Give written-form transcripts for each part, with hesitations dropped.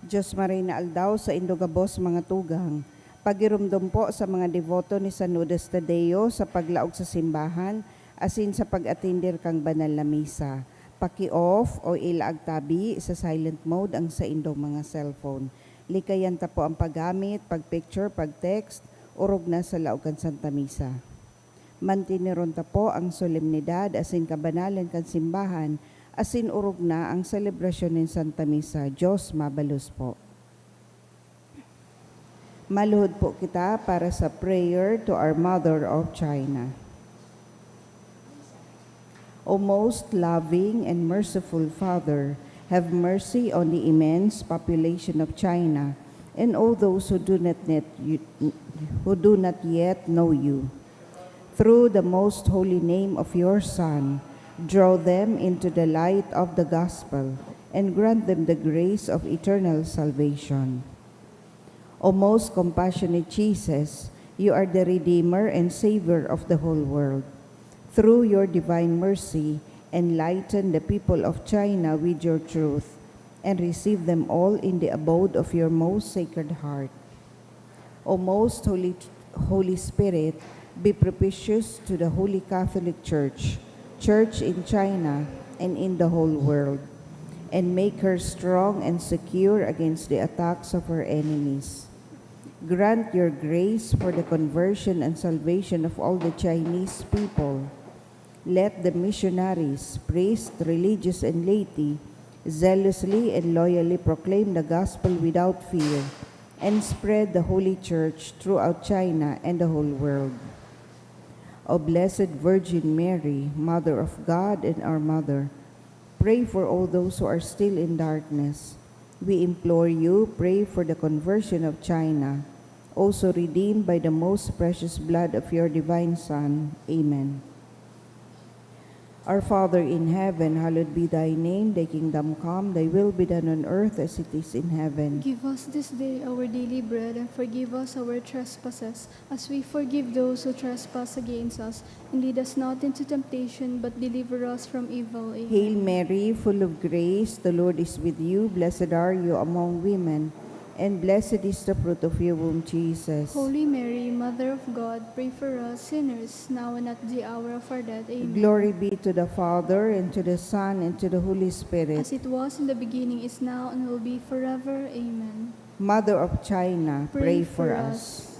Diyos Marina Aldaw sa Indogabos mga tugang. Pagirumdum po sa mga devoto ni San Judas Tadeo sa paglaog sa simbahan, asin sa pag-atindir kang banal na misa. Paki-off o ilaag tabi sa silent mode ang sa indong mga cellphone. Likayan ta po ang paggamit, pag-picture, pag-text, urog na sa laogan Santa Misa. Mantiniron ta po ang solemnidad asin kabanalan kan simbahan, asin urog na ang selebrasyon ng Santa Misa. Diyos mabalus po. Maluhod po kita para sa prayer to our Mother of China. O most loving and merciful Father, have mercy on the immense population of China and all those who do not yet know you. Through the most holy name of your Son, draw them into the light of the gospel and grant them the grace of eternal salvation. O most compassionate Jesus, you are the Redeemer and Savior of the whole world. Through your divine mercy, enlighten the people of China with your truth and receive them all in the abode of your most sacred heart. O most Holy Spirit, be propitious to the Holy Catholic Church, Church in China and in the whole world, and make her strong and secure against the attacks of her enemies. Grant your grace for the conversion and salvation of all the Chinese people. Let the missionaries, priests, religious, and laity zealously and loyally proclaim the gospel without fear and spread the Holy Church throughout China and the whole world. O Blessed Virgin Mary, Mother of God and our Mother, pray for all those who are still in darkness. We implore you, pray for the conversion of China, also redeemed by the most precious blood of your divine Son. Amen. Our Father in heaven, hallowed be thy name. Thy kingdom come, thy will be done on earth as it is in heaven. Give us this day our daily bread, and forgive us our trespasses, as we forgive those who trespass against us. And lead us not into temptation, but deliver us from evil. Amen. Hail Mary, full of grace, the Lord is with you. Blessed are you among women, and blessed is the fruit of your womb, Jesus. Holy Mary, Mother of God, pray for us sinners, now and at the hour of our death. Amen. Glory be to the Father, and to the Son, and to the Holy Spirit. As it was in the beginning, is now, and will be forever. Amen. Mother of China, pray for us.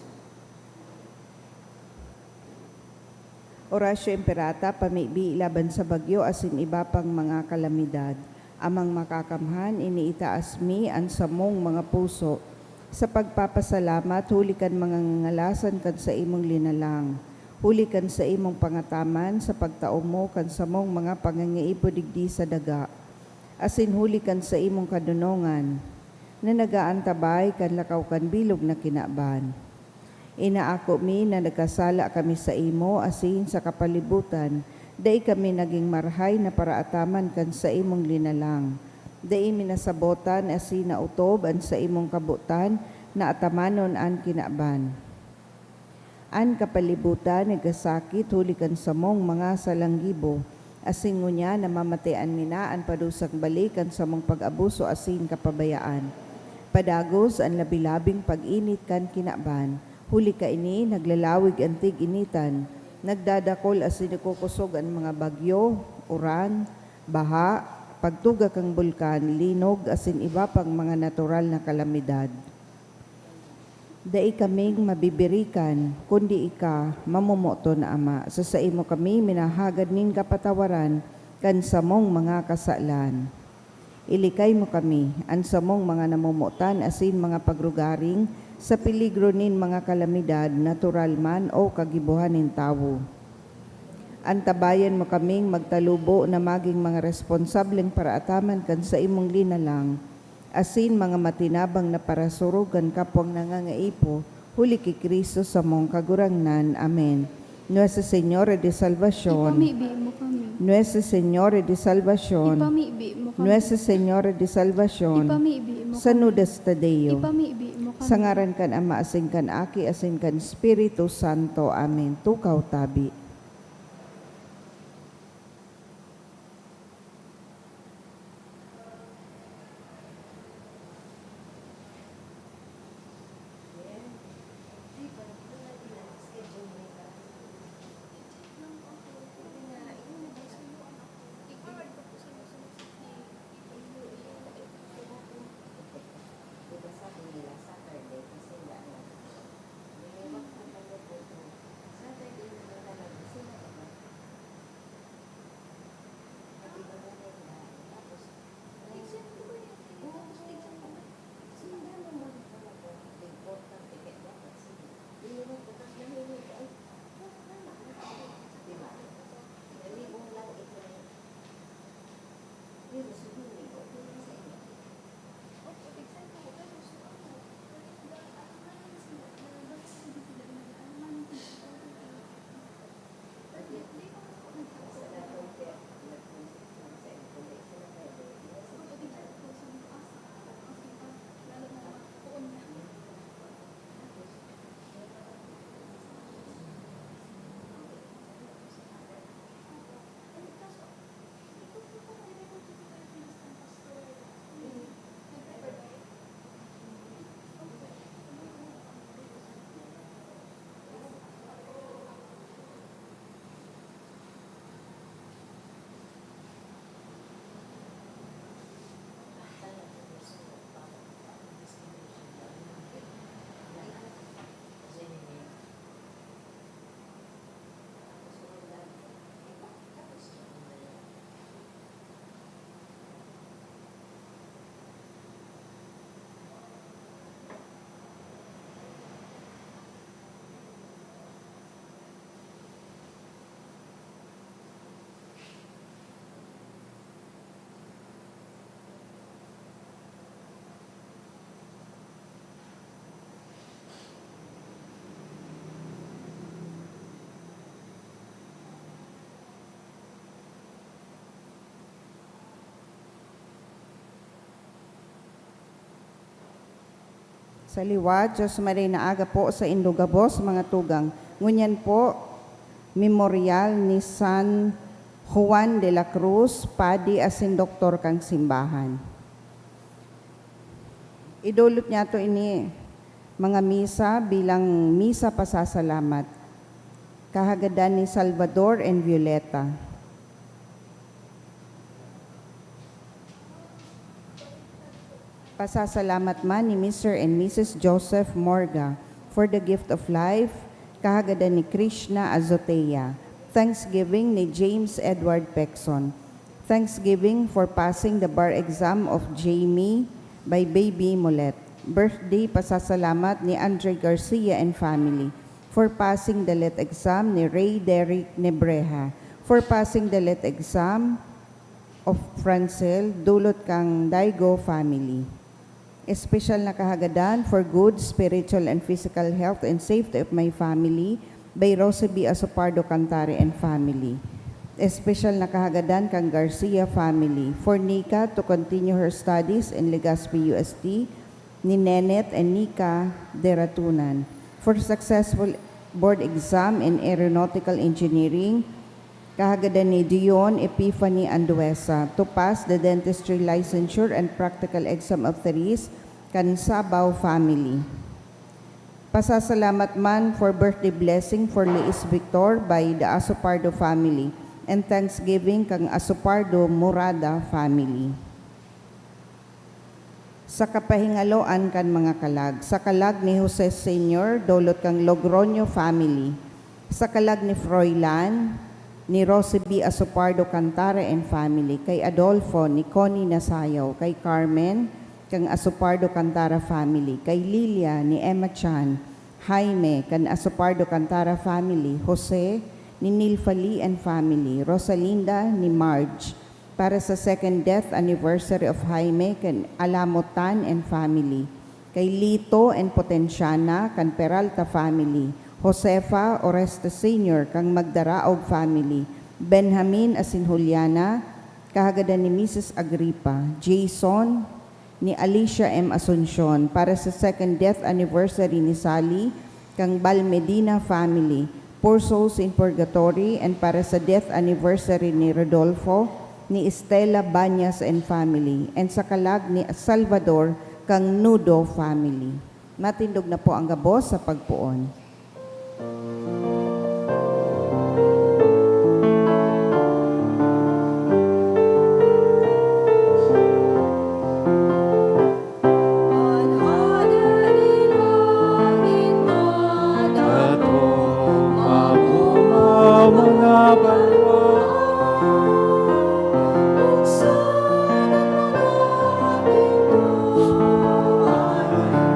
Orasyo Imperata, pamibi laban sa bagyo, asin iba pang mga kalamidad. Amang makakamhan, iniitaas mi ang samong mga puso. Sa pagpapasalamat, hulikan mga ngalasan kan sa imong linalang. Hulikan sa imong pangataman, sa pagtao mo kan samong mga pangangaipo digdi sa daga. Asin hulikan sa imong kadunongan, na nagaantabay kan lakaw kan bilog na kinaban. Inaako mi na nagkasala kami sa imo, asin sa kapalibutan, dai kami naging marhay na paraataman kan sa imong linalang. Dai minasabotan asin na utob an sa imong kabutan na atamanon an kinaban. An kapalibutan nagasakit hulikan sa mong mga salanggibo, asin ngunya na mamatayan mina an padusang balikan sa mong pag-abuso asin kapabayaan. Padagos an labilabing pag-init kan kinaban, huli ka ini naglalawig antig initan, nagdadakol asin nagkukusog ang mga bagyo, uran, baha, pagtuga kang bulkan, linog asin iba pang mga natural na kalamidad. Dai kaming mabibirikan, kundi ika mamumuto na Ama. Sa imo kami minahagad ning kapatawaran kan samong mga kasalan. Ilikay mo kami, ang samong mga namumutan asin mga pagrugaring, sa peligro nin mga kalamidad, natural man o kagibuhan nin tawo. Antabayan mo kaming magtalubo na maging mga responsableng paraataman kan sa imong linalang, asin mga matinabang na parasurugan kapwang nangangaipo, huli ki Kristo sa mong kagurangnan. Amen. Nuestra Señora de Salvación, Ipamibi mo kami. Nuestra Señora de Salvación, Ipamibi mo kami. Nuestra Señora de Salvación, Ipamibi mo San kami. Judas Tadeo, Ipamibi mo kami. sa ngaran kan Ama, asin kan Aki, asin kan Espiritu Santo. Amen. Tukaw tabi. Sa liwat, Diyos Maria na aga po sa Indugabos, mga tugang. Ngunyan po, memorial ni San Juan de la Cruz, padi asin doktor kang simbahan. Idulot niya to ini mga misa bilang misa pasasalamat. Kahagadan ni Salvador and Violeta. Pasasalamat man ni Mr. and Mrs. Joseph Morga for the gift of life, kahagadan ni Krishna Azotea. Thanksgiving ni James Edward Pexon. Thanksgiving for passing the bar exam of Jamie by Baby Molet. Birthday pasasalamat ni Andre Garcia and family. For passing the lit exam ni Ray Derrick Nebreja. For passing the lit exam of Francel, dulot kang Daigo family. Espesyal na kahagadan for good spiritual and physical health and safety of my family by Roseby Asopardo Cantare and family. Espesyal na kahagadan kang Garcia family for Nika to continue her studies in Legazpi UST, ni Nenet and Nika Deratunan for successful board exam in aeronautical engineering, kahagadan ni Dion Epiphany Anduesa to pass the dentistry licensure and practical exam of Therese kan Sabaw family. Pasasalamat man for birthday blessing for Liis Victor by the Asopardo family and thanksgiving kang Asopardo Murada family. Sa kapahingaloan kan mga kalag, sa kalag ni Jose Sr., dolot kang Logroño family, sa kalag ni Froilan, ni Roseby Asopardo Cantare and family, kay Adolfo, ni Connie Nasayaw, kay Carmen, kang Asopardo Cantara family, kay Lilia, ni Emma Chan, Jaime, kan Asopardo Cantara family, Jose, ni Nilfali and family, Rosalinda, ni Marge, para sa second death anniversary of Jaime, kan Alamotan and family, kay Lito and Potensiana, kan Peralta family, Josefa Oreste Sr., kang Magdaraog family, Benjamin asin Juliana, kahagadan ni Mrs. Agripa, Jason, ni Alicia M. Asuncion, para sa second death anniversary ni Sally, kang Balmedina family, Poor Souls in Purgatory, and para sa death anniversary ni Rodolfo, ni Estela Banyas and family, and sa kalag ni Salvador, kang Nudo family. Matindog na po ang gabos sa pagpuon.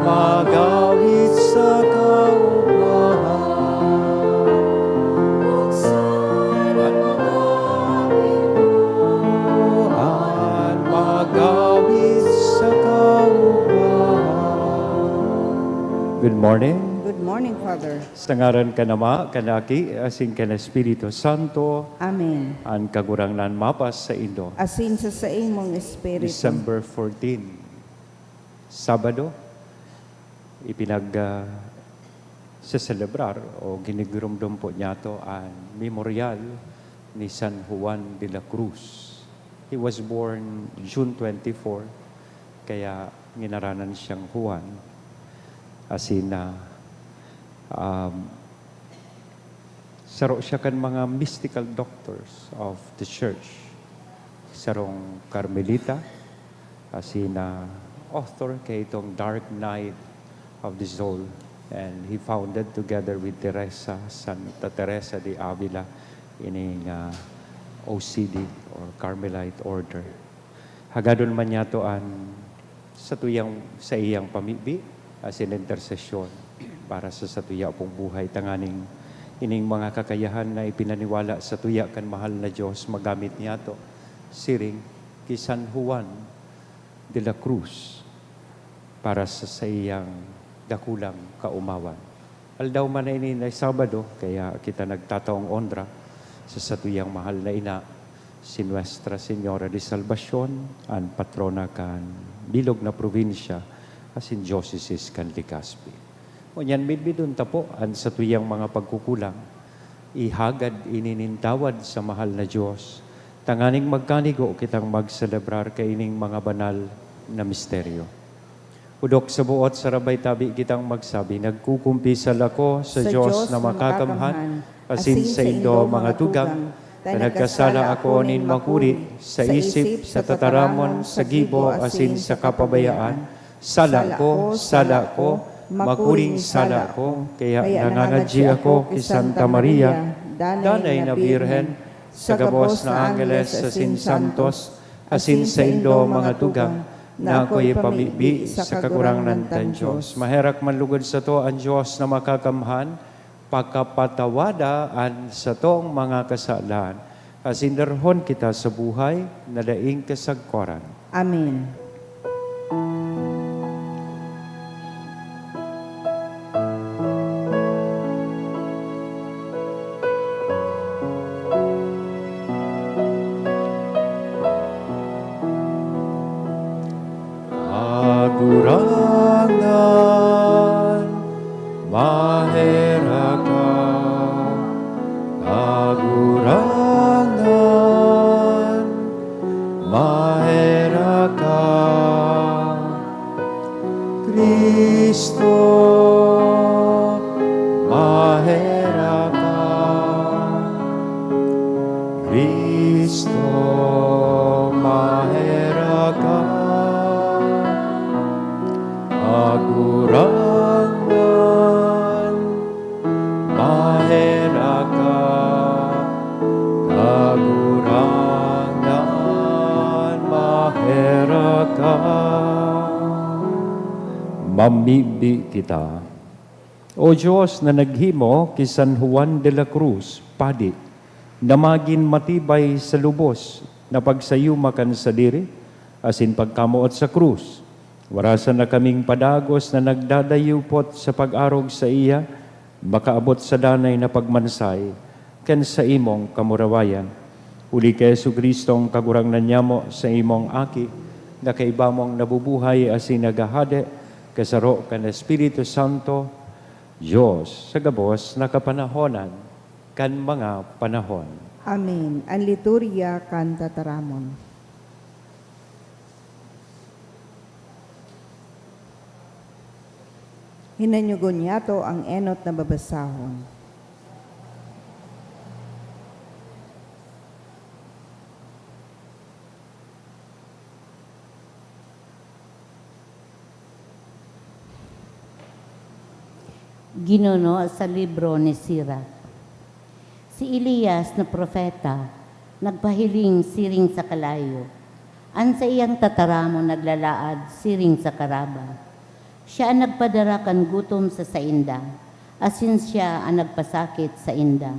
Magawit sa kauban morning. Good morning, Father. Sa ngaran ka nama, kanaki, asin ka na Espiritu Santo, Amen. ang kagurangnan mapas sa Indo. Asin sa imong Espiritu. December 14, Sabado, sa celebrar o ginigurumdum po niya to ang memorial ni San Juan de la Cruz. He was born June 24, kaya ginaranan siyang Juan. Asin na saro siya kan mga mystical doctors of the church. Sarong Carmelita, asin na author kay itong Dark Night of the Soul. And he founded together with Teresa, Santa Teresa de Avila, ining OCD or Carmelite order. Hagadon man niya to an sa iyang pamibi, as in intercession para sa tuya pong buhay. Tanganing ining mga kakayahan na ipinaniwala sa tuya kan mahal na Diyos, magamit niya to. Siring kay San Juan de la Cruz para sa iyang dakulang kaumawan. Aldaw man na ini na Sabado, kaya kita nagtataong ondra sa tuyang mahal na ina, si Nuestra Señora de Salvacion, ang patrona kan bilog na probinsya, asin Diocese kan Legazpi. O yan, midbidun tapo, ang sa tuyang mga pagkukulang, ihagad ininintawad sa mahal na Diyos, tanganing magkanigo kitang magselebrar kaining mga banal na misteryo. Udok sa buot sa rabay tabi kitang magsabi, nagkukumpisal ako sa Diyos na makakamhan, asin sa Indo mga tugang, na nagkasala ako nin makuri, sa isip, sa tataramon, sa gibo, asin sa kapabayaan, sala ko, makuring sala ko, kaya nangangadji ako kay Santa Maria, danay na Birhen, sa gabos na Angeles, asin Santos, asin sa Indo mga tugang, na ako'y pamibi sa kakurangan ng Diyos. Maherak manlugod sa to ang Diyos na makakamhan, pagkapatawadaan sa tong mga kasalaan, asin darhon kita sa buhay na daing kasagkoran. Amen. Agurangan, maheraka, agurangan, maheraka, Kristo, maheraka, Kristo, maheraka, agurangan, maheraka, agurangan, maheraka. Mamibi kita. O Diyos na naghimo kay San Juan de la Cruz, padi, na maging matibay sa lubos, na pagsayumakan sa diri, asin pagkamuot sa krus. Warasan na kaming padagos na nagdadayupot sa pag-arog sa iya, makaabot sa danay na pagmansay, ken sa imong kamurawayan. Uli kay Jesucristong kagurangnan nyamo sa imong aki, na kaibamong nabubuhay asin nagahade, kasaro kan Espiritu Santo, Diyos sa gabos na kapanahonan, kan mga panahon. Amen. Ang liturya kan tataramon. Hinanyugon niya to ang enot na babasahon. Ginuno sa libro ni Sira. Si Elias na propeta, nagpahiling siring sa kalayo. An sa iyang tataramo naglalaad siring sa karaba. Siya ang nagpadarakan gutom sa sainda, asin siya ang nagpasakit sa inda.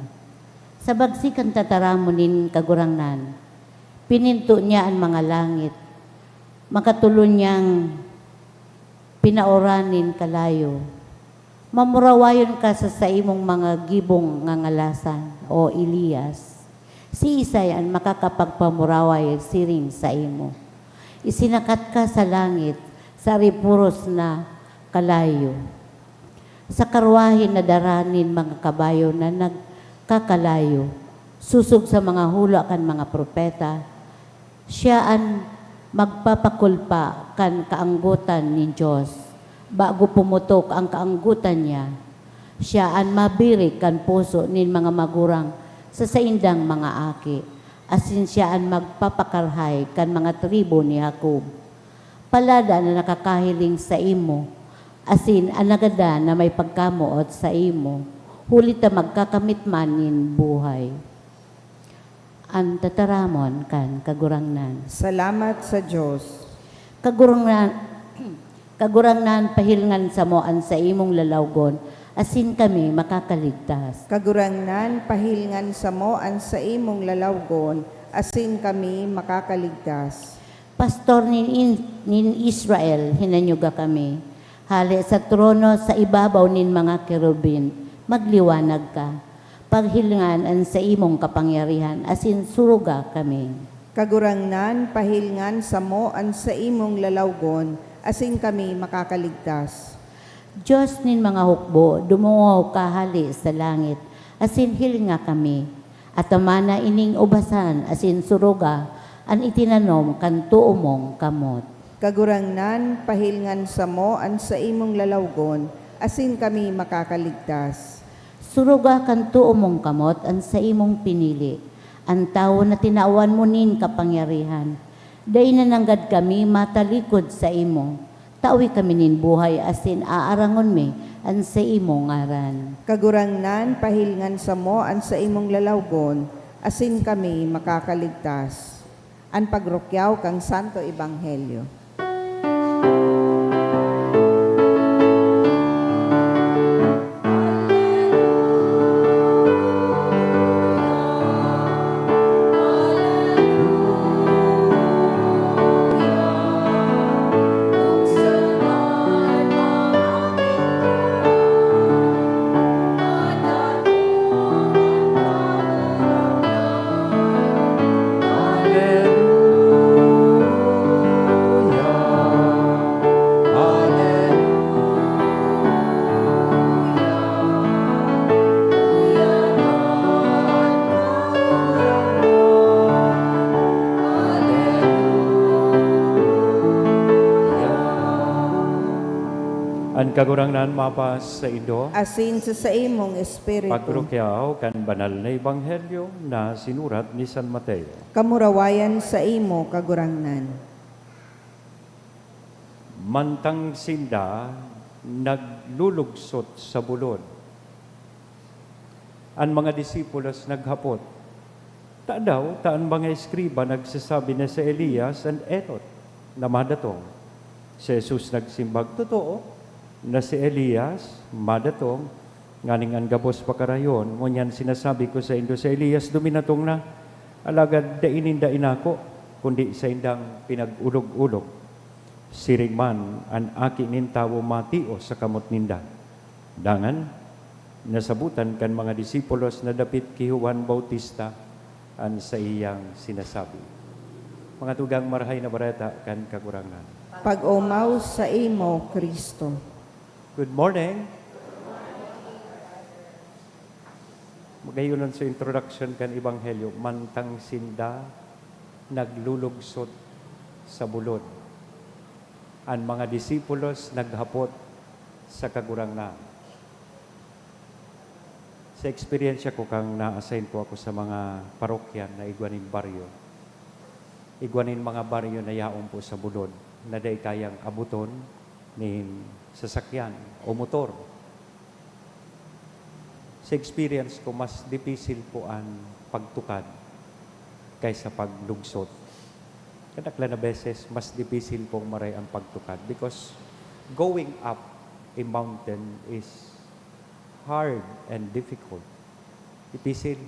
Sa bagsik ang tataramo nin kagurangnan, pininto niya ang mga langit, makatulon niyang pinaoranin kalayo, Mamurawayon ka sa imong mga gibong nga ngalasan, o Elias. Si Isay ang makakapagpamuraway siring sa imo. Isinakat ka sa langit, sa ripuros na kalayo. Sa karwahe na daranin mga kabayo na nagkakalayo, susog sa mga hula kan mga propeta, siya ang magpapakulpa kan kaanggutan ni Diyos. Bago pumutok ang kaanggutan niya, siya ang mabirik kan puso nin mga magurang sa saindang mga aki. Asin siya ang magpapakarhay kan mga tribo ni Jacob. Palada na nakakahiling sa imo, asin anagada na may pagkamuot sa imo, huli ta magkakamit manin buhay. Ang tataramon kan kagurangnan. Salamat sa Diyos. Kagurangnan pahilngan sa moan sa imong lalawgon, asin kami makakaligtas. Kagurangnan, pahilngan sa mo an sa imong lalawgon, asin kami makakaligtas. Pastor nin Israel, hinanyuga kami. Hali sa trono sa ibabaw nin mga kerubin, magliwanag ka. Paghilingan an sa imong kapangyarihan, asin suruga kami. Kagurangnan, pahilngan sa mo an sa imong lalawgon, asin kami makakaligtas. Diyos nin mga hukbo, dumungaw ka hali sa langit, asin hilinga kami. At amana ining ubasan, asin suruga, an itinanom kan tuumong kamot. Kagurangnan, pahilngan sa mo an sa imong lalawgon, asin kami makakaligtas. Suruga kan tuumong kamot an sa imong pinili. Ang tao na tinaawan mo nin kapangyarihan. Day nananggad kami matalikod sa imo. Tawi kami nin buhay asin aarangon mi an sa imong ngaran. Kagurangnan, pahilngan sa mo an sa imong lalawgon, asin kami makakaligtas. An pagrukyaw kang Santo Ebanghelyo. Ang kagurangnan mapas sa Indo, Asin sa imong espiritu. pagrukyaw kan banal na ebanghelyo na sinurat ni San Mateo. Kamurawayan sa imo, kagurangnan. Mantang sinda naglulugsot sa bulod. Ang mga disipulos naghapot. Taan mga eskriba nagsasabi na sa Elias and etot na madatong. Si Jesus nagsimbag, totoo na si Elias madatong nganing ang gabos pakarayon. Ngunyan sinasabi ko sa indo, si Elias duminatong na alagad dainin ako, kundi sa indang pinag-ulog-ulog. Siring man ang aki nin tawo matio sa kamot ninda. Dangan, nasabutan kan mga disipulos na dapit ki Juan Bautista ang sa iyang sinasabi. Mga tugang marahay na bareta kan kagurangan. Pag-umaw sa imo, Kristo. Good morning. Magayon sa introduction kan Ebanghelyo, mantang sinda naglulugsot sa bulod. Ang mga disipulos naghapot sa kagurangnan. Sa eksperyensya ko kang na-assign po ako sa mga parokyan na igwanin baryo. Igwanin mga baryo na yaong po sa bulod na day kayang abuton ni sasakyan o motor. Sa experience ko, mas dipisil po ang pagtukad kaysa paglugsot. Kadakla na beses, mas dipisil pong maray ang pagtukad because going up a mountain is hard and difficult. Dipisil,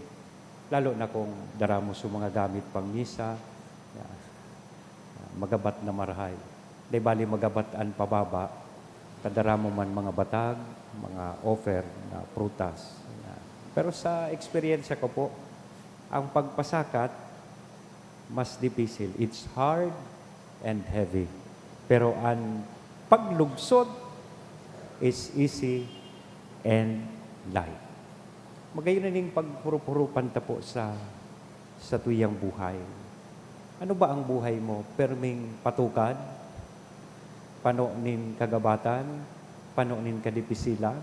lalo na kung daramo sa mga gamit pang misa, magabat na marahay. Di bali magabat ang pababa, Tadara mo man mga batag, mga offer na prutas. Pero sa experience ko po, ang pagpasakat, mas difícil. It's hard and heavy. Pero ang paglugsod is easy and light. Magayon na ning pagpuro-purupan ta po sa tuyang buhay. Ano ba ang buhay mo? Perming patukan? Pano nin kagabatan? Pano nin kadipisilan?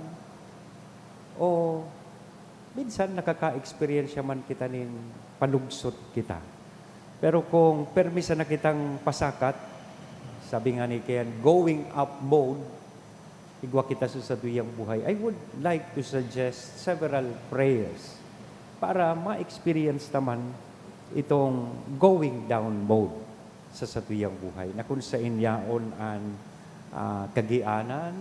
O minsan nakaka-experience man kita nin palugsot kita. Pero kung permisa na kitang pasakat, sabi nga ni Kian, going up mode, igwa kita sa tuyang buhay. I would like to suggest several prayers para ma-experience naman itong going down mode sa tuyang buhay. Na kung sa inyaon an kagianan,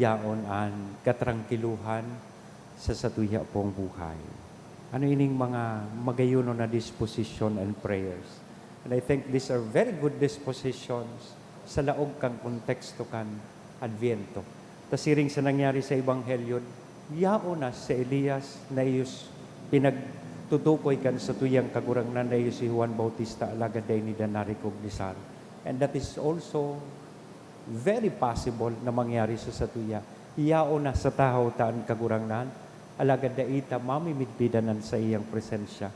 yaon an katrangkiluhan sa tuya pong buhay. Ano ining mga magayuno na disposition and prayers. And I think these are very good dispositions sa laog kang konteksto kan Adviento. Tasiring sa nangyari sa Ebanghelyo, yao na si Elias na iyos pinagtutukoy kan sa tuyang kagurangnan na iyos si Juan Bautista alagad day ni narikognisan. And that is also very possible na mangyari sa tuya. Yao na sa tao taan kagurangnan, alagad da ita mamimidbidanan sa iyang presensya.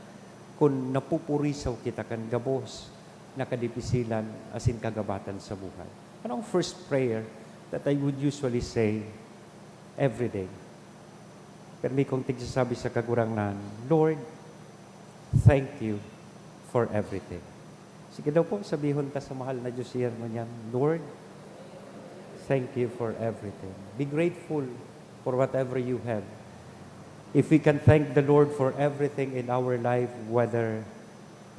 Kung napupurisaw kita kan gabos, nakadipisilan, asin kagabatan sa buhay. Anong first prayer that I would usually say every day? Pero may kong tigsasabi sa kagurangnan, Lord, thank you for everything. Sige daw po, sabihon ta sa mahal na Diyos iyan mo niyan, Lord, thank you for everything. Be grateful for whatever you have. If we can thank the Lord for everything in our life, whether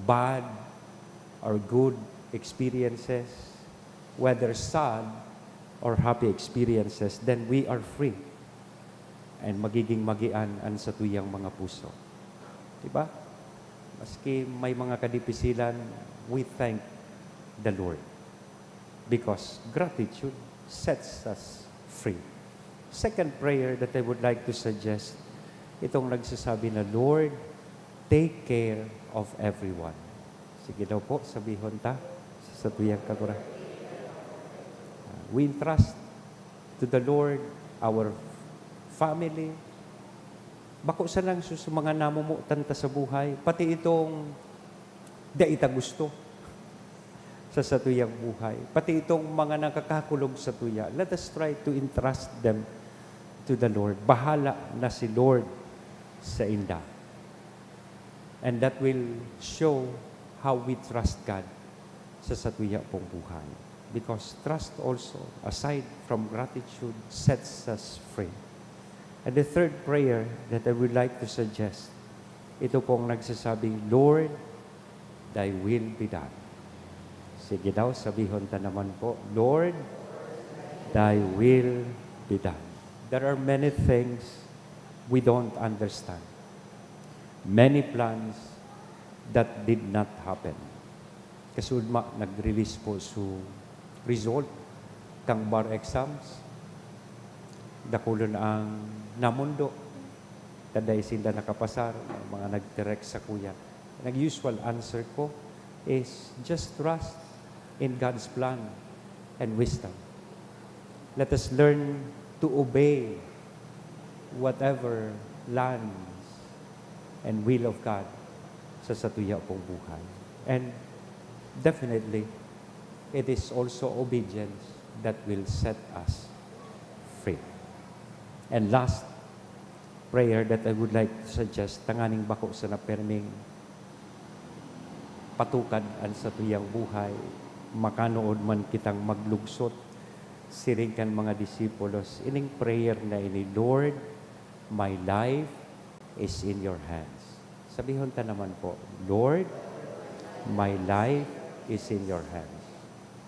bad or good experiences, whether sad or happy experiences, then we are free. And magiging magian an sa tuyang mga puso. Diba? Maski may mga kadipisilan, we thank the Lord. Because gratitude sets us free. Second prayer that I would like to suggest, itong nagsasabi na, Lord, take care of everyone. Sige daw po, sabihon ta sa tuyang kagura. We entrust to the Lord our family. Bako sa lang sa mga namumutan ta sa buhay, pati itong daita gusto sa tuyang buhay. Pati itong mga nakakakulog sa tuya. Let us try to entrust them to the Lord. Bahala na si Lord sa inda. And that will show how we trust God sa tuya pong buhay. Because trust also, aside from gratitude, sets us free. And the third prayer that I would like to suggest, ito pong nagsasabing, Lord, thy will be done. Sige daw, sabihon ta naman po, Lord, thy will be done. There are many things we don't understand. Many plans that did not happen. Kasulma, nag-release po su result kang bar exams. Dakulon ang namundo. Taday sila nakapasar, mga nag-direct sa kuya. Nag-usual answer ko is just trust in God's plan and wisdom. Let us learn to obey whatever lands and will of God sa tuya pong buhay. And definitely, it is also obedience that will set us free. And last prayer that I would like to suggest, tanganing bako sa naperming patukan an sa tuyang buhay, makanood man kitang maglugsot, siring kan mga disipulos, ining prayer na ini, Lord, my life is in your hands. Sabihon ta naman po, Lord, my life is in your hands.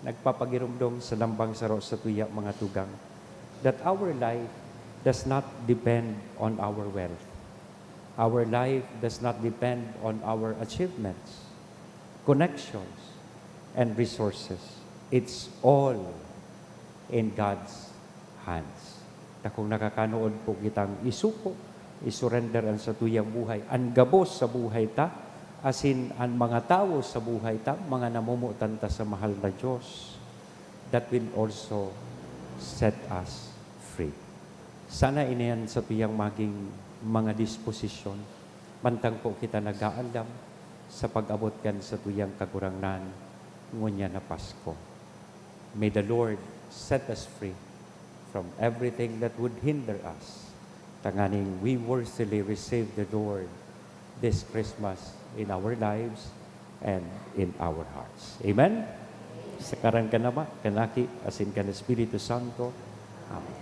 Nagpapagirumdom sa lambang saro sa tuya mga tugang that our life does not depend on our wealth. Our life does not depend on our achievements, connections, and resources. It's all in God's hands. Na kung nakakanood po kitang isuko, isurrender ang sa tuyang buhay, ang gabos sa buhay ta, asin ang mga tao sa buhay ta, mga namumutan ta sa mahal na Diyos, that will also set us free. Sana iniyan sa tuyang maging mga disposisyon, mantang po kita nag-aalam sa pag-abot kan sa tuyang kagurangnan, ngunya na Pasko. May the Lord set us free from everything that would hinder us. Tanganing we worthily receive the Lord this Christmas in our lives and in our hearts. Amen? Sekarang ka na ba? Kanaki, asin ka na Espiritu Santo. Amen.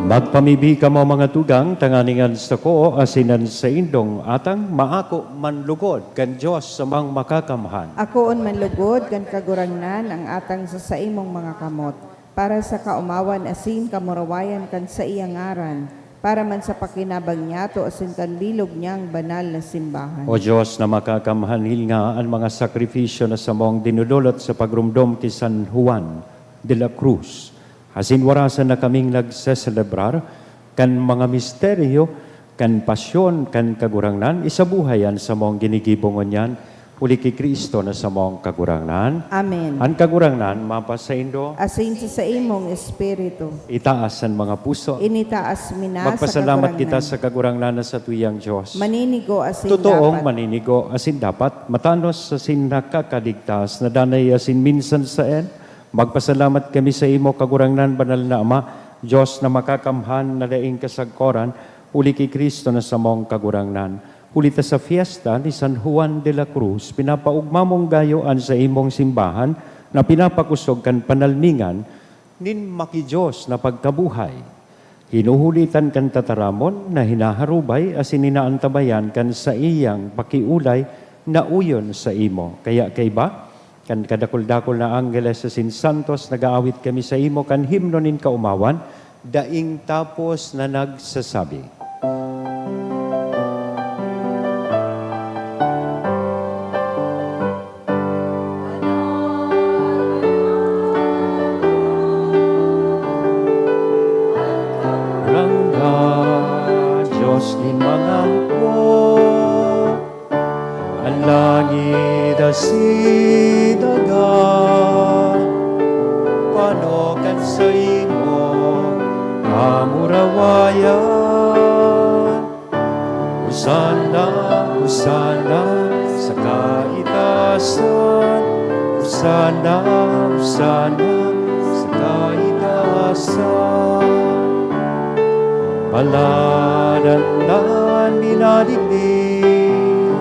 Magpamibi ka mo mga tugang, tanganingan sa ko, asinan sa indong atang, maako manlugod, kan Diyos sa mga makakamhan. Akoon manlugod kan kagurangnan ang atang sa saimong mga kamot, para sa kaumawan asin kamurawayan kan sa iyang ngaran, para man sa pakinabang niya to asin kan bilog niyang banal na simbahan. O Diyos na makakamhan, nga ang mga sakripisyo na sa mong dinudulot sa pagrumdom kay San Juan de la Cruz. Asin warasan na kaming nagseselebrar kan mga misteryo, kan pasyon, kan kagurangnan, isabuhayan sa mong ginigibongon yan, uli kay Kristo na sa mong kagurangnan. Amen. Ang kagurangnan, mapasaindo, Asin sa imong espiritu, itaas ang mga puso. initaas mina sa Magpasalamat kita kagurangnan. sa kagurangnan na sa tuyang Diyos. Maninigo asin Totoong dapat. maninigo asin dapat, matanos asin nakakaligtas, na danay asin minsan sa magpasalamat kami sa imo kagurangnan, banal na Ama, Diyos na makakamhan na daing kasagkoran, uli kay Kristo na sa mong kagurangnan. Uli ta sa fiesta ni San Juan de la Cruz, pinapaugma mong gayoan sa imong simbahan, na pinapakusog kan panalningan, nin maki Diyos na pagkabuhay. Hinuhulitan kan tataramon na hinaharubay asin inaantabayan kan sa iyang pakiulay na uyon sa imo. Kaya kay ba? Kan kadakol-dakol na Angeles sa Santos, nag-aawit kami sa imo, kan himno nin kaumawan, daing tapos na nagsasabi. Rangga, Diyos ni mga hukbo, ang langit asidaga, panokan sa imo, kamurawayan. Usana, usana, sa kaitasan, usana, usana, sa kaitasan. Paladan na nilaliglig,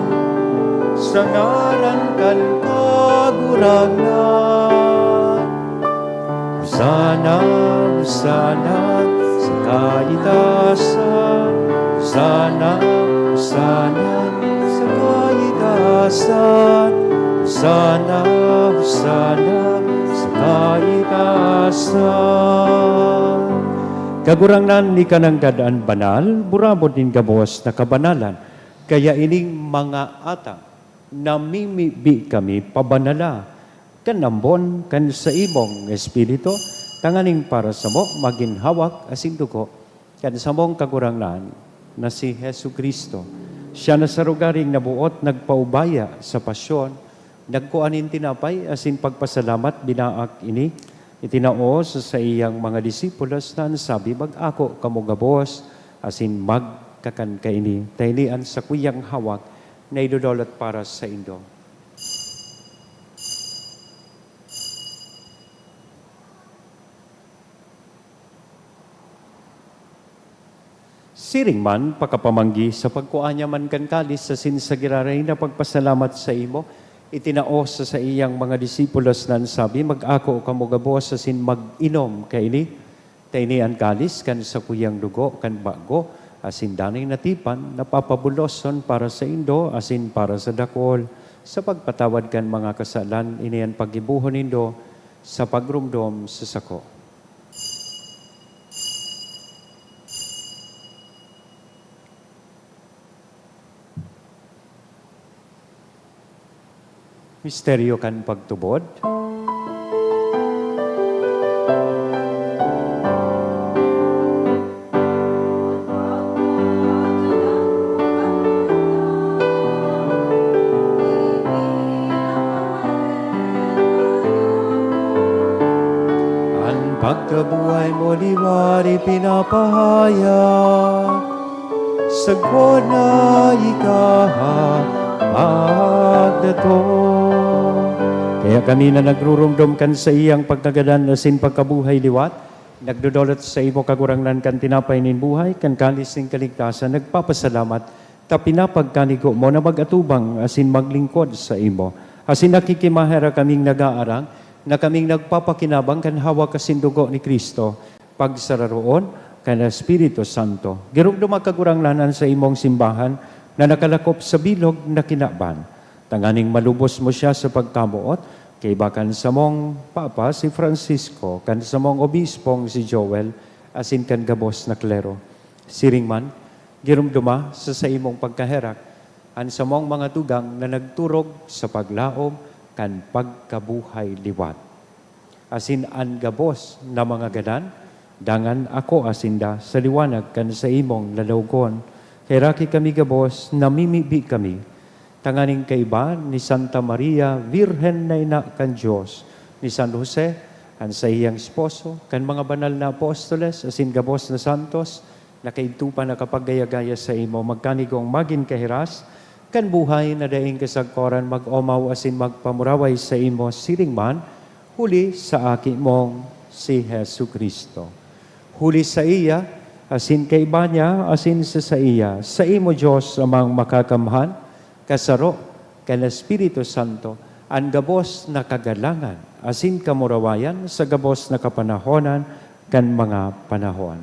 sa ngalan kan kagurangnan. Usana, usana, sa kaitasan. Usana, usana, sa kaitasan. Usana, usana, sa kaitasan. Kagurangnan ni kanang gadaan banal, burabot din gabos na kabanalan. Kaya ining mga atang namimibi kami pabanala, kan ambon, kan sa imong espiritu, tanganing para sa mo, maginhawak asin dugo, kan sa mong kagurangnan na si Hesu Kristo. Siya na sa rugaring nabuot, nagpaubaya sa pasyon, nagkuanin tinapay, asin pagpasalamat, binaak ini, itinao sa iyang mga disipulos na sabi, mag-ako kamugabos, asin magkakan kaini, tailian sa kuyang hawak, na idudolot para sa indo. Siring man, pakapamanggi, sa pagkuanya man kan kalis, sa sinsagiraray na pagpasalamat sa imo, itinao sa iyang mga disipulos nan sabi, mag-ako kamugabos sa sin mag-inom kaini, taini ang kalis kan sa kuyang dugo, kan bago, asin danay natipan, napapabuloson para sa indo, asin para sa dakol, sa pagpatawad kan mga kasalan, iniyan pagibuhon indo, sa pagrumdom sa sako. Misteryo kan pagtubod. Ang pagkabuhay mo liwari pinapahaya, sagwa na ikaha pagdato. Kaya kami na nagrurumdum kan sa iyang pagkagadan asin pagkabuhay liwat, nagdudolot sa imo kagurangnan kan tinapay nin buhay, kan kalis ning kaligtasan, nagpapasalamat, ta pinapagkanigo mo na magatubang asin maglingkod sa imo. Asin nakikimahera kaming nag-aarang, na kaming nagpapakinabang kan hawak asin dugo ni Kristo, pagsararoon kan Espiritu Santo. Girumdum kaguranglanan sa imong simbahan, na nakalakop sa bilog na kinaban. Tanganing malubos mo siya sa pagkamuot, kay bakan sa mong Papa si Francisco, kan sa mong Obispong si Joel, asin kan gabos na klero. Siring man, girumduma sa imong pagkaherak, an sa mong mga tugang na nagturog sa paglaom, kan pagkabuhay liwat. Asin an gabos na mga ganan, dangan ako asinda sa liwanag kan sa imong lalawgon, kay raki kami gabos, namimibi kami, tanganing kaiba ni Santa Maria, Virhen na ina kan Diyos, ni San Jose, ang sa iyang esposo, kan mga banal na apostoles, asin gabos na santos, na kaitupa na kapag-gaya-gaya sa imo, magkanigong magin kahiras, kan buhay na daing kasagkoran, mag-omaw asin magpamuraway sa imo, siring man, huli sa aki mong si Hesu Kristo. Huli sa iya, asin kaiba niya, asin sa iya, sa imo Diyos amang makakamhan, kasaro, kan Espiritu Santo, ang gabos na kagalangan, asin kamurawayan sa gabos na kapanahonan, kan mga panahon.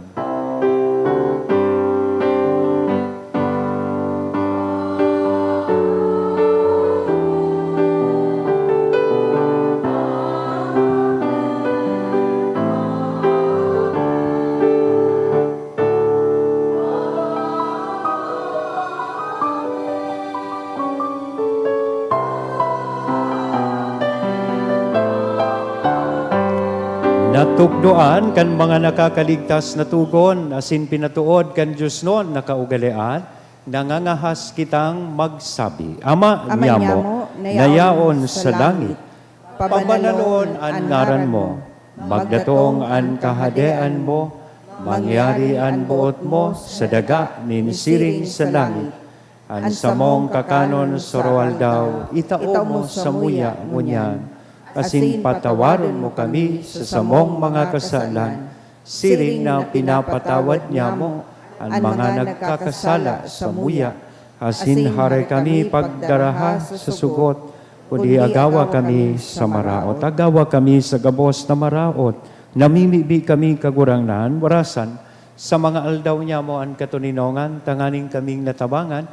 Natukdoan kan mga nakakaligtas na tugon, asin pinatuod kan Diyos noon nakaugalian, nangangahas kitang magsabi, Ama nyamo, nayaon sa langit, pabanalon an ngaran mo, magdatong an kahadean mo, mangyari an buot mo sa daga nin siring sa langit, an samong kakanon soroal daw, itao mo sa muya ngunyan, asin patawaron mo kami sa samong mga kasalan, siring na pinapatawad niya mo ang mga nagkakasala sa muya, asin haray kami pagdaraha sa sugot, kundi agawa kami sa maraot. Agawa kami sa gabos na maraot, namimibi kami kagurangnan, warasan, sa mga aldaw niya mo ang katuninongan, tanganing kaming natabangan,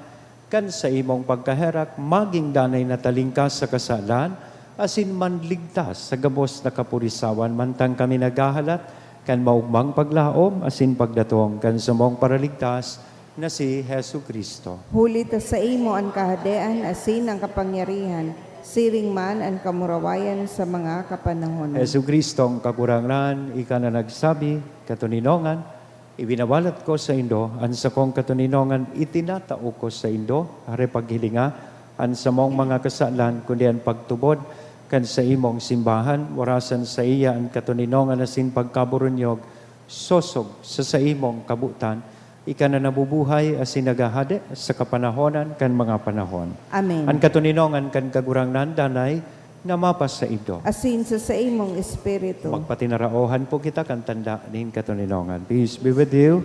kan sa imong pagkaherak, maging danay na talingkas sa kasalan, asin manligtas sa gabos na kapurisawan, mantang kami naghahalat, kan maugmang paglaom, asin pagdatong, kan sumong paraligtas, na si Hesu Kristo. Huli ta sa imo ang kahadean, asin ang kapangyarihan, siring man ang kamurawayan sa mga kapanahonan. Yesu Kristong kakurangan, ika na nagsabi, katuninongan, ibinawalat ko sa Indo, an sa kong katuninongan, itinatao ko sa Indo, hari paghilinga, an sa mong mga kasalan, kundi ang pagtubod, kan sa imong simbahan, warasan sa iya ang katuninongan na sin pagkaburunyog, sosog sa imong kabutan, ika na nabubuhay asin nagahade sa kapanahonan kan mga panahon. Amen. Ang katuninongan kan kagurangnan danay nga mapas sa Indo. Asin sa imong espiritu. Magpatinaraohan po kita kan tanda ning katuninongan. Peace be with you.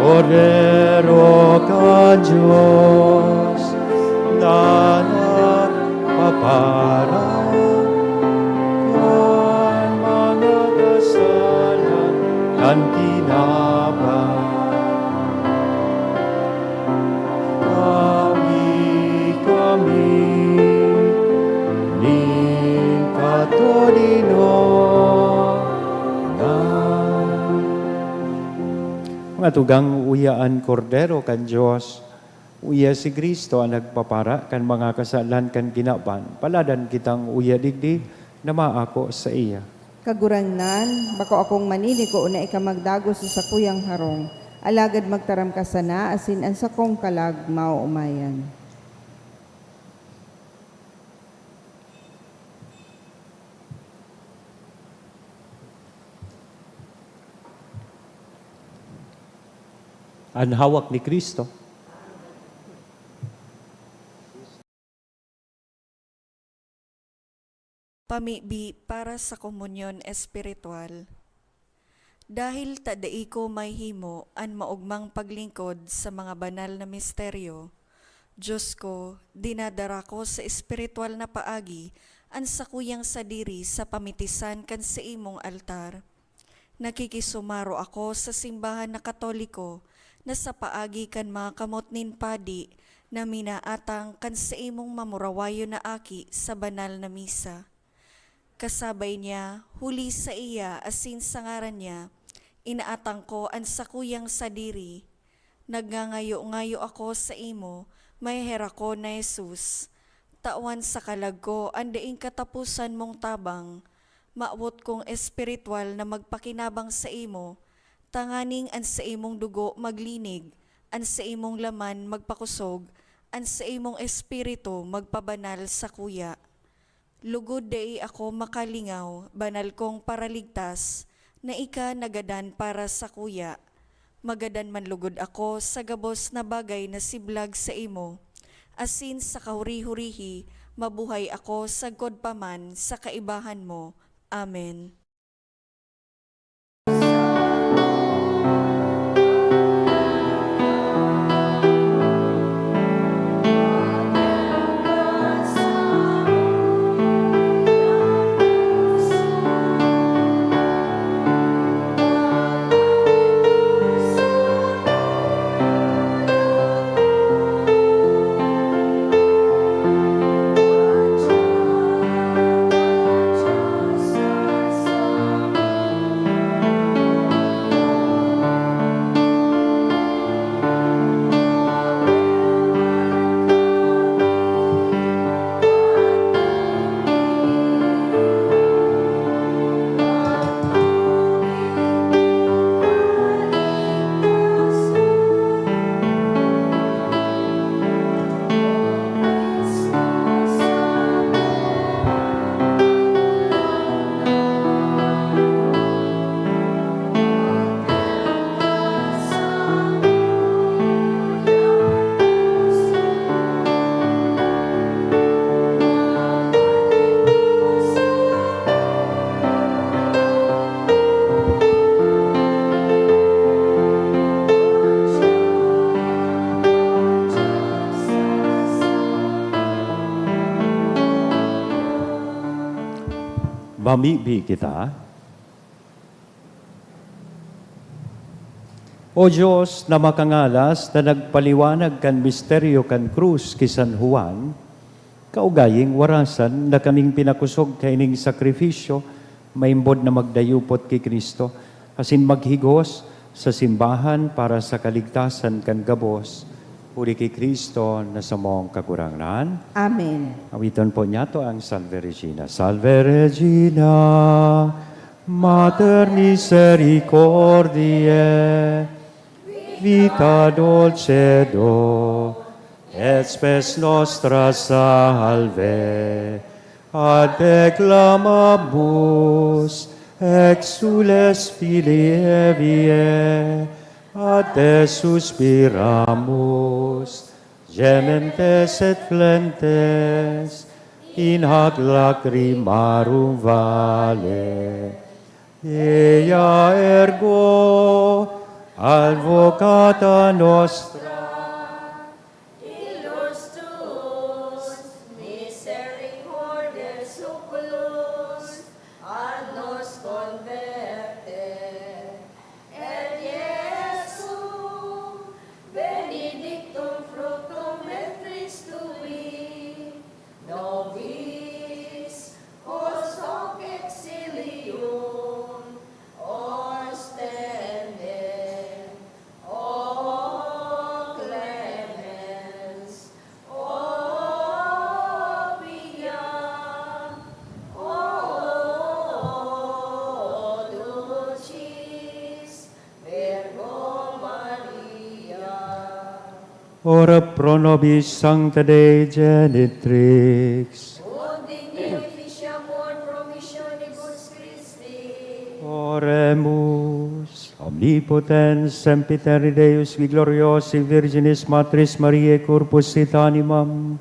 Cordero ka Diyos, na nagpapara kan mga kasalan kan kinabang. Kami, ning katuninongan. Mga tugang uyaan kordero kan Diyos, uya si Kristo ang nagpapara kan mga kasalan kan ginaban, paladan kitang uya digdi na maako sa iya. Kagurangnan, bako akong manili ko una ikamagdago sa sakuyang harong. Alagad magtaram ka sana, asin ang sakong kalag mao umayan. Ang hawak ni Kristo, Pamibi para sa komunyon espiritual. Dahil tadai ko may himo an maugmang paglingkod sa mga banal na misteryo, Diyos ko, dinadara ko sa espiritual na paagi an sakuyang sadiri sa pamitisan kan sa imong altar. Nakikisumaro ako sa simbahan na Katoliko na sa paagi kan mga kamot nin padi na minaatang kan sa imong mamurawayo na aki sa banal na misa. Kasabay niya, huli sa iya asin sa ngaran niya, inaatang ko ang sakuyang sadiri. Nagngangayo-ngayo ako sa imo, may hera ko na Jesus. Tawan sa kalag ko, andaing katapusan mong tabang. Maawot kong espiritual na magpakinabang sa imo, tanganing an sa imong dugo maglinig, an sa imong laman magpakusog, an sa imong espiritu magpabanal sa kuya. Lugod dai ako makalingaw, banal kong paraligtas, na ika nagadan para sa kuya. Magadan man lugod ako sa gabos na bagay na siblag sa imo. Asin sa kahuri-hurihi, mabuhay ako sa godpaman sa kaibahan mo. Amen. Mamibi kita. O Diyos na makangalas na nagpaliwanag kan misteryo kan krus ki San Juan, kaugaying warasan na kaming pinakusog kaining sakripisyo, maimbod na magdayupot ki Kristo, asin maghigos sa simbahan para sa kaligtasan kan gabos, uli ki Kristo na sa mong kakurangan. Amen. Awiton po niya to ang Salve Regina. Salve Regina, Mater Misericordiae, vita dulcedo, et spes nostra salve, ad declamamus, exules filii Evae, ad te suspiramus, gementes et flentes, in hac lacrimarum vale. Ea ergo, advocata nostra, ora pro nobis Sancta Dei Genitrix, oremus, omnipotens sempiteri Deus, vi gloriosi Virginis Matris Mariae corpus et animam,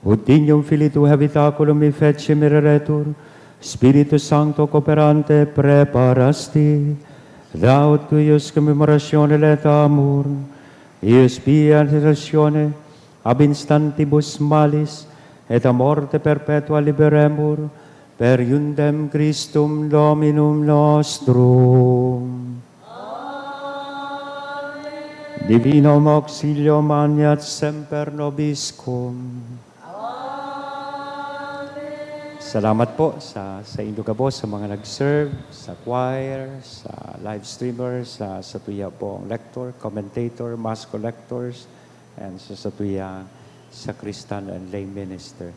ut dignum Filii tu habitaculum mi feci mireretur, Spiritus Sancto cooperante preparasti, daut cuius commemoratione letamur, ius pia intercessione ab instantibus malis et a morte perpetua liberemur per iundem Christum Dominum nostrum. Amen. Divinum auxilio maniat semper nobiscum. Salamat po sa inyo kabo, sa mga nag-serve, sa choir, sa live streamers, sa tuya po ang lector, commentator, mass collectors, and sa tuya sacristan and lay minister.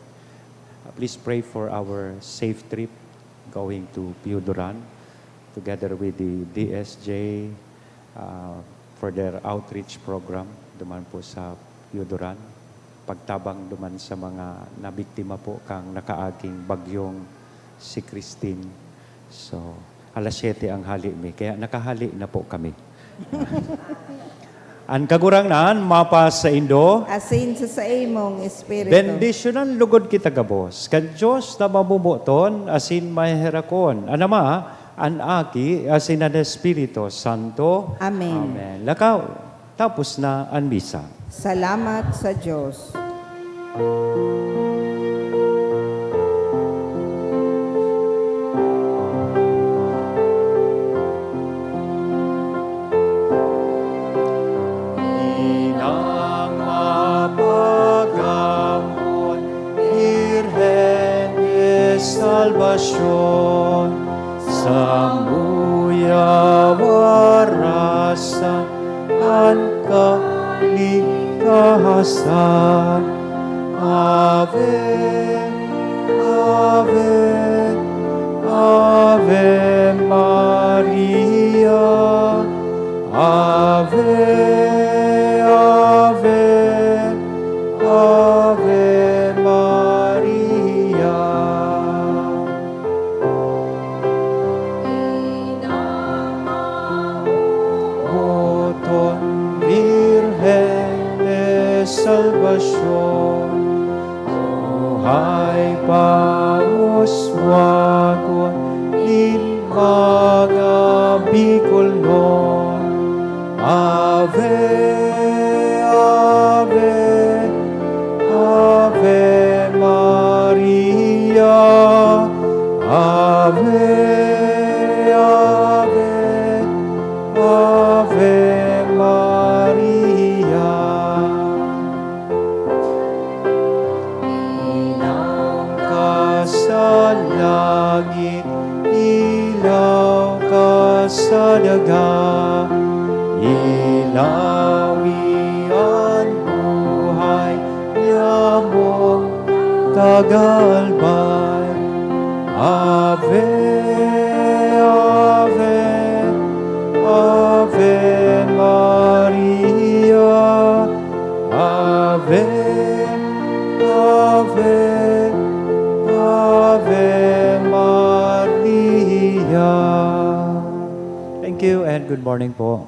Please pray for our safe trip going to Piuduran together with the DSJ for their outreach program duman po sa Piuduran. Pagtabang duman sa mga nabiktima po kang nakaaging bagyong si Christine. So, alas 7 ang hali mi, kaya nakahali na po kami. Ang kagurangnan, mapas sa Indo, Asin sa imong espiritu. bendisyonan lugod kita gabos. Kan Diyos na mabubuton, asin mahirakon. Anama, an aki, asin an Espiritu Santo. Amen. Amen. Lakaw, tapos na ang misa. Salamat sa Diyos. Inang mapagamot, Virgen de Salvación, sa muya warasan, ang kaligtasan. Ave, Ave, Ave Maria, Ave, Ave, Ave Maria. Boton Virgen de Salvación, buhay pauswagon, in mga bikolon. Ave, Ave, Ave Maria, Ave, pag-aalban. Ave, Ave, Ave Maria, Ave, Ave, Ave Maria. Thank you and good morning po.